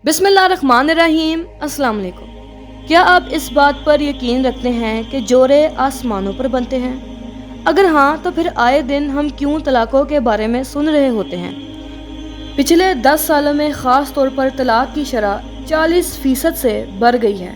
बिस्मिल्लाहिर्रहमानिर्रहीम। अस्सलाम वालेकुम। क्या आप इस बात पर यकीन रखते हैं कि जोड़े आसमानों पर बनते हैं? अगर हाँ, तो फिर आए दिन हम क्यों तलाक़ों के बारे में सुन रहे होते हैं? पिछले 10 सालों में ख़ास तौर पर तलाक़ की शरह 40% से बढ़ गई है।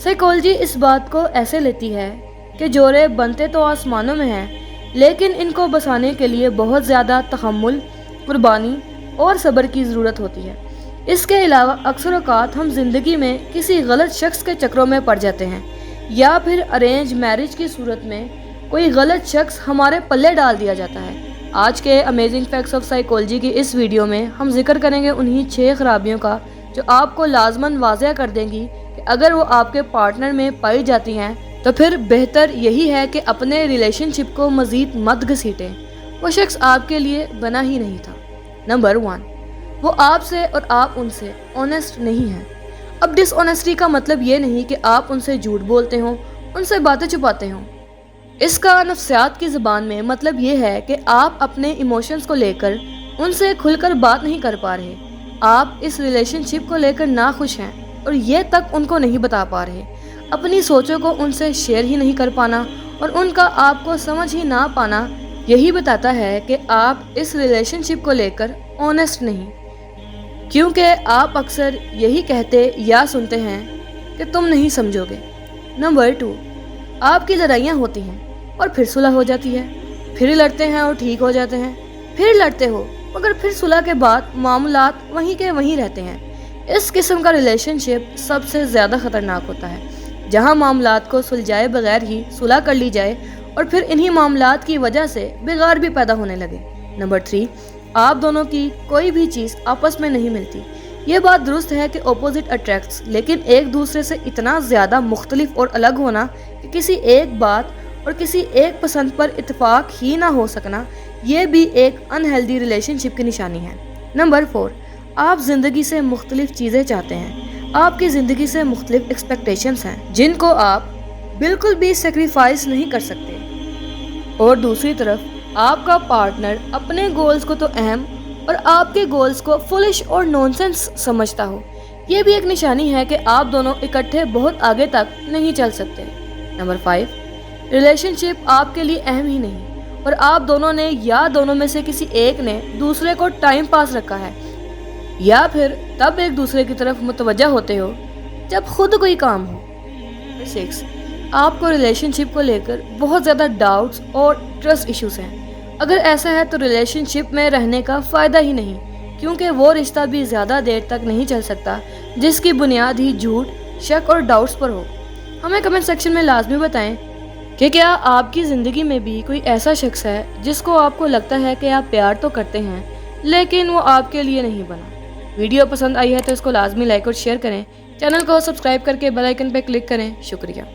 साइकोलॉजी इस बात को ऐसे लेती है कि जोड़े बनते तो आसमानों में हैं, लेकिन इनको बसाने के लिए बहुत ज़्यादा तहम्मुल, कुर्बानी और सब्र की ज़रूरत होती है। इसके अलावा अक्सर औक़ात हम ज़िंदगी में किसी गलत शख्स के चक्रों में पड़ जाते हैं, या फिर अरेंज मैरिज की सूरत में कोई गलत शख्स हमारे पल्ले डाल दिया जाता है। आज के अमेजिंग फैक्ट्स ऑफ साइकोलॉजी की इस वीडियो में हम जिक्र करेंगे उन्हीं 6 खराबियों का जो आपको लाजमन वाज़ह कर देंगी कि अगर वो आपके पार्टनर में पाई जाती हैं तो फिर बेहतर यही है कि अपने रिलेशनशिप को मज़ीद मत घसीटें। वो शख्स आपके लिए बना ही नहीं था। नंबर 1, वो आपसे और आप उनसे ऑनेस्ट नहीं हैं। अब डिसऑनेस्टी का मतलब ये नहीं कि आप उनसे झूठ बोलते हो, उनसे बातें छुपाते हो। इसका नफ्सियात की ज़बान में मतलब ये है कि आप अपने इमोशंस को लेकर उनसे खुलकर बात नहीं कर पा रहे। आप इस रिलेशनशिप को लेकर नाखुश हैं और ये तक उनको नहीं बता पा रहे। अपनी सोचों को उनसे शेयर ही नहीं कर पाना और उनका आपको समझ ही ना पाना यही बताता है कि आप इस रिलेशनशिप को लेकर ऑनेस्ट नहीं, क्योंकि आप अक्सर यही कहते या सुनते हैं कि तुम नहीं समझोगे। नंबर 2, आपकी लड़ाइयाँ होती हैं और फिर सुलह हो जाती है, फिर लड़ते हैं और ठीक हो जाते हैं, फिर लड़ते हो मगर फिर सुलह के बाद मामलात वहीं के वहीं रहते हैं। इस किस्म का रिलेशनशिप सबसे ज़्यादा ख़तरनाक होता है, जहां मामलात को सुलझाए बगैर ही सुलह कर ली जाए और फिर इन्हीं मामलात की वजह से बिगाड़ भी पैदा होने लगे। नंबर 3, आप दोनों की कोई भी चीज़ आपस में नहीं मिलती। ये बात दुरुस्त है कि ऑपोजिट अट्रैक्ट्स, लेकिन एक दूसरे से इतना ज़्यादा मुख्तलिफ और अलग होना कि किसी एक बात और किसी एक पसंद पर इत्तेफाक ही ना हो सकना, ये भी एक अनहेल्दी रिलेशनशिप की निशानी है। नंबर 4, आप ज़िंदगी से मुख्तलिफ चीज़ें चाहते हैं। आपकी ज़िंदगी से मुख्तलिफ एक्सपेक्टेशंस हैं जिनको आप बिल्कुल भी सेक्रीफाइस नहीं कर सकते, और दूसरी तरफ आपका पार्टनर अपने गोल्स को तो अहम और आपके गोल्स को फुलिश और नॉनसेंस समझता हो। ये भी एक निशानी है कि आप दोनों इकट्ठे बहुत आगे तक नहीं चल सकते। नंबर 5, रिलेशनशिप आपके लिए अहम ही नहीं और आप दोनों ने या दोनों में से किसी एक ने दूसरे को टाइम पास रखा है, या फिर तब एक दूसरे की तरफ मुतवज्जा होते हो जब खुद कोई काम हो। 6, आपको रिलेशनशिप को लेकर बहुत ज़्यादा डाउट्स और ट्रस्ट इश्यूज हैं। अगर ऐसा है तो रिलेशनशिप में रहने का फ़ायदा ही नहीं, क्योंकि वो रिश्ता भी ज़्यादा देर तक नहीं चल सकता जिसकी बुनियाद ही झूठ, शक और डाउट्स पर हो। हमें कमेंट सेक्शन में लाजमी बताएं कि क्या आपकी ज़िंदगी में भी कोई ऐसा शख्स है जिसको आपको लगता है कि आप प्यार तो करते हैं लेकिन वो आपके लिए नहीं बना। वीडियो पसंद आई है तो इसको लाजमी लाइक और शेयर करें। चैनल को सब्सक्राइब करके बेल आइकन पर क्लिक करें। शुक्रिया।